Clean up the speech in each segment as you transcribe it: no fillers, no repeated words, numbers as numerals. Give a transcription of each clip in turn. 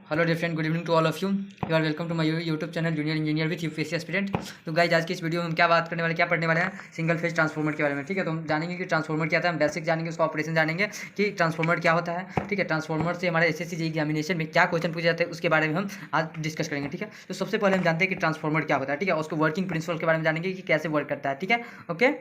Hello dear friend, good evening to all of you are welcome to my YouTube channel junior engineer with UPSC aspirant. तो guys आज की इस video में हम क्या बात करने वाले, क्या पढ़ने वाले हैं, सिंगल फेज ट्रांसफार्मर के बारे में। ठीक है, तो हम जानेंगे कि ट्रांसफार्मर क्या था, हम बेसिक जानेंगे, उसका ऑपरेशन जानेंगे कि ट्रांसफार्मर क्या होता है। ठीक है, ट्रांसफार्मर से हमारे एसएससी जेईई एग्जामिनेशन में क्या क्वेश्चन पूछे जाते हैं उसके बारे में हम आज डिस्कस करेंगे। ठीक है, तो सबसे पहले हम जानते हैं कि ट्रांसफार्मर क्या होता है। ठीक है, उसको वर्किंग प्रिंसिपल के बारे में जानेंगे कि कैसे वर्क करता है। ठीक है, ओके।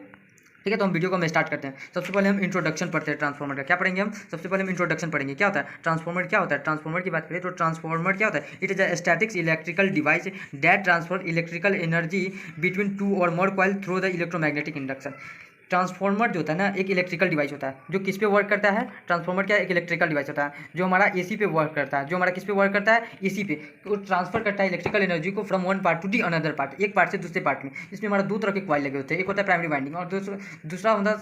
ठीक है, तो हम वीडियो को हम स्टार्ट करते हैं। सबसे पहले हम इंट्रोडक्शन पढ़ते हैं ट्रांसफार्मर का। क्या पढ़ेंगे हम? सबसे पहले हम इंट्रोडक्शन पढ़ेंगे। क्या होता है ट्रांसफार्मर, क्या होता है ट्रांसफार्मर की बात करें तो ट्रांसफार्मर क्या होता है? It is a statics electrical device that transfer electrical energy between two or more coil through the electromagnetic induction. Transformer जो होता है ना, एक इलेक्ट्रिकल डिवाइस होता है जो किस पे वर्क करता है। ट्रांसफार्मर क्या एक इलेक्ट्रिकल डिवाइस होता है जो हमारा एसी पे वर्क करता है, जो हमारा किस पे वर्क करता है, एसी पे। तो ट्रांसफर करता है इलेक्ट्रिकल एनर्जी को from one part to the another part, एक पार्ट से दूसरे पार्ट में। इसमें हमारा दो तरह के कॉइल लगे होते हैं, एक होता है प्राइमरी वाइंडिंग और दूसरा होता है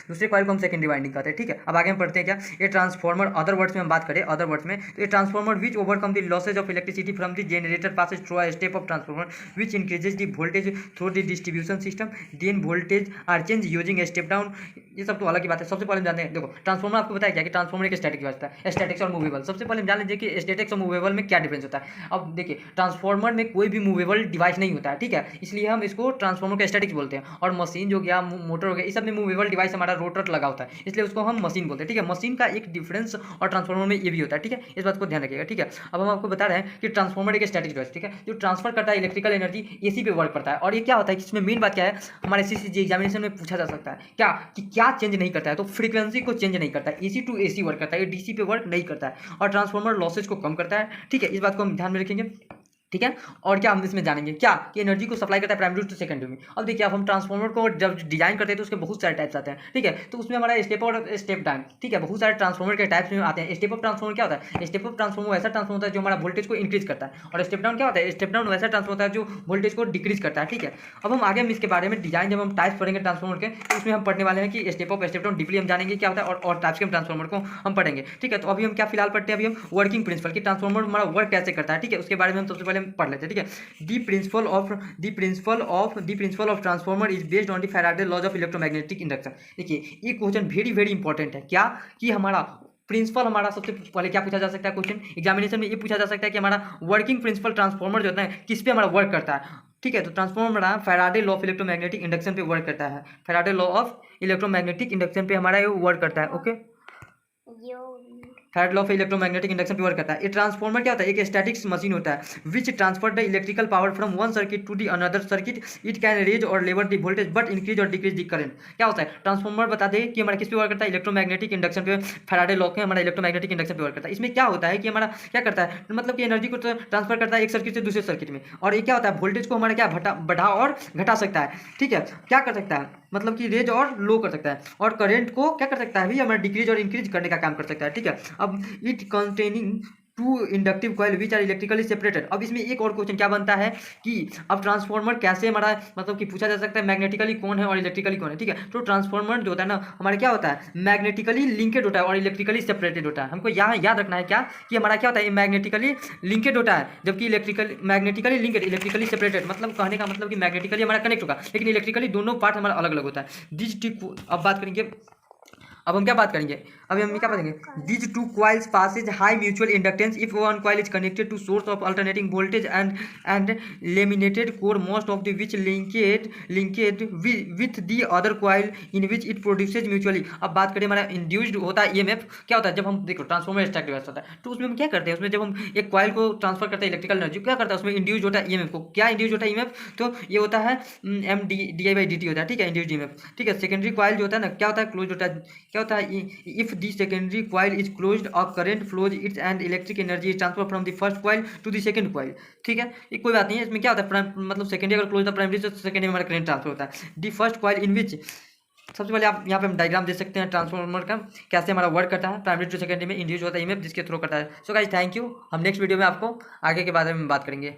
दूसरे कॉइल को हम सेकेंडरी वाइंडिंग कहते हैं। ठीक है, अब आगे हम पढ़ते हैं क्या ये ट्रांसफार्मर। अदर वर्ड्स में हम बात करें, अदर वर्ड्स में तो ये transformer which overcome the losses of electricity from the generator passes through a step of transformer which increases the voltage through the distribution system, then voltage are change using step down. ये सब तो अलग की बात है। सबसे पहले हम जानते हैं, देखो ट्रांसफार्मर आपको बताया क्या कि ट्रांसफार्मर एक स्टैटिक डिवाइस होता है, स्टैटिक्स और मूवेबल। सबसे पहले हम जान लीजिए कि स्टैटिक्स और मूवेबल में क्या डिफरेंस होता है। अब देखिए ट्रांसफार्मर में कोई भी मूवेबल डिवाइस नहीं होता है। ठीक है, इसलिए हम इसको ट्रांसफार्मर का स्टैटिक्स बोलते हैं। और मशीन जो गया, मोटर हो गया, इस सब में मूवेबल डिवाइस हमारा रोटर लगा होता है, इसलिए उसको हम मशीन बोलते हैं। ठीक है, मशीन का एक डिफरेंस और ट्रांसफार्मर में ये भी होता है। ठीक है, इस बात को ध्यान रखिएगा। ठीक है, अब हम आपको बता रहे हैं कि ट्रांसफार्मर एक स्टैटिक डिवाइस, ठीक है, जो ट्रांसफर करता है इलेक्ट्रिकल एनर्जी एसी पे वर्क करता है। और ये क्या होता है कि इसमें मेन बात क्या है, हमारे एसएससी एग्जामिनेशन में पूछा जा सकता है क्या कि क्या चेंज नहीं करता है। तो फ्रीक्वेंसी को चेंज नहीं करता है, एसी टू एसी वर्क करता है, ये डीसी पे वर्क नहीं करता है। और ट्रांसफार्मर लॉसेज को कम करता है। ठीक है, इस बात को हम ध्यान में रखेंगे। ठीक है, और क्या हम इसमें जानेंगे क्या कि एनर्जी को सप्लाई करता है प्राइमरी टू सेकेंडरी में। अब देखिए, अब हम ट्रांसफार्मर को जब डिजाइन करते हैं तो उसके बहुत सारे टाइप्स आते हैं। ठीक है, तो उसमें हमारा स्टेप और स्टेप डाउन। ठीक है, बहुत सारे ट्रांसफार्मर के टाइप्स में आते हैं। स्टेप अप ट्रांसफार्मर क्या होता है? स्टेप अप ट्रांसफार्मर ऐसा ट्रांसफार्मर होता है जो हमारा वोल्टेज को इंक्रीज करता है। और स्टेप डाउन क्या होता है? स्टेप डाउन वैसा ट्रांसफार्मर होता है जो वोल्टेज को डिक्रीज करता है। ठीक है, अब हम आगे हम इसके बारे में डिजाइन जब हम टाइप्स पढ़ेंगे ट्रांसफार्मर के, तो उसमें हम पढ़ने वाले हैं कि step up step down deeply हम जानेंगे क्या होता है और टाइप्स के ट्रांसफार्मर को हम पढ़ेंगे। ठीक है, तो अभी हम क्या फिलहाल पढ़ते हैं, अभी हम वर्किंग प्रिंसिपल की ट्रांसफार्मर हमारा वर्क कैसे करता है। ठीक है, उसके बारे में हम सबसे पहले पढ़ लेते हैं। ठीक है, the principle of transformer is based on the Faraday laws of electromagnetic induction। देखिए ये क्वेश्चन वेरी वेरी इंपॉर्टेंट है। क्या कि हमारा प्रिंसिपल, हमारा सबसे पहले क्या पूछा जा सकता है क्वेश्चन एग्जामिनेशन में, ये पूछा जा सकता है कि हमारा वर्किंग प्रिंसिपल ट्रांसफार्मर जो होता है किस पे हमारा वर्क करता है। ठीक है, तो ट्रांसफार्मर हमारा Faraday law of electromagnetic induction पे वर्क करता है। Faraday law of electromagnetic induction पे हमारा ये वर्क करता है। Okay, Faraday law of electromagnetic induction पे वर्क करता है। ये ट्रांसफार्मर क्या होता है? एक स्टैटिक्स मशीन होता है which transfer the electrical power from one circuit to the another circuit. It can raise और lower the voltage but increase और डिक्रीज द करंट। क्या होता है ट्रांसफार्मर? बता दें कि हमारा किस पे वर्क करता है? इलेक्ट्रोमैग्नेटिक इंडक्शन पे। फैराडे लॉ के हमारा इलेक्ट्रोमैग्नेटिक इंडक्शन पे वर्क करता है। इसमें क्या होता है कि हमारा क्या करता है, मतलब कि एनर्जी को ट्रांसफर करता है एक सर्किट से दूसरे सर्किट में। और ये क्या होता है, वोल्टेज को हमारा क्या बढ़ा और घटा सकता है। ठीक है, क्या कर सकता है, मतलब कि रेज और लो कर सकता है। और करंट को क्या कर सकता है भी, हमारा डिक्रीज और इंक्रीज करने का काम कर सकता है। ठीक है, अब it containing two inductive coil which are electrically separated. अब इसमें एक और क्वेश्चन क्या बनता है कि अब ट्रांसफार्मर कैसे हमारा, मतलब कि पूछा जा सकता है मैग्नेटिकली कौन है और इलेक्ट्रिकली कौन है। ठीक है, तो ट्रांसफार्मर जो होता है ना हमारा क्या होता है, मैग्नेटिकली लिंकेड होता है और इलेक्ट्रिकली सेपरेटेड होता है। हमको यहाँ याद रखना है क्या कि हमारा क्या होता है, मैग्नेटिकली लिंकेड होता है जबकि मैग्नेटिकली लिंकेड इलेक्ट्रिकली सेपरेटेड। मतलब कहने का मतलब कि मैग्नेटिकली हमारा कनेक्ट होगा लेकिन इलेक्ट्रिकली दोनों पार्ट हमारा अलग अलग होता है। दिस टी, अब बात करेंगे, अब हम क्या बात करेंगे, अभी हम क्या पढ़ेंगे, these two coils passes high mutual inductance if one coil is connected to source of alternating voltage and laminated core most of the which linked with the other coil in which it produces mutually. अब बात करें हमारा induced होता है EMF. क्या होता है, जब हम देखो ट्रांसफार्मर स्टैटिक डिवाइस होता है तो उसमें हम क्या करते हैं, उसमें जब हम एक कॉइल को ट्रांसफर करते हैं इलेक्ट्रिकल एनर्जी, क्या करता है उसमें इंड्यूस्ड होता है ईएमएफ को। क्या इंड्यूस्ड होता है ईएमएफ, तो ये होता है M D I by D T होता है। ठीक है, इंड्यूस्ड ईएमएफ। ठीक है, सेकेंडरी कॉइल जो होता है ना क्या होता है, क्लोज होता है। क्या होता है, if the secondary coil is closed a current flows its and electric energy is transferred from the first coil to the second coil। ठीक है, ये कोई बात नहीं है। इसमें क्या होता है, मतलब सेकेंडरी अगर क्लोज था प्राइमरी से सेकेंडरी में हमारा करंट ट्रांसफर होता है। दी फर्स्ट कॉइल इन विच, सबसे पहले आप यहाँ पे हम डायग्राम दे सकते हैं ट्रांसफार्मर का कैसे हमारा वर्क करता है। प्राइमरी टू सेकेंडरी में इंड्यूस होता है ईएमएफ जिसके थ्रू करता है। सो गाइस थैंक यू, हम नेक्स्ट वीडियो में आपको आगे के बारे में बात करेंगे।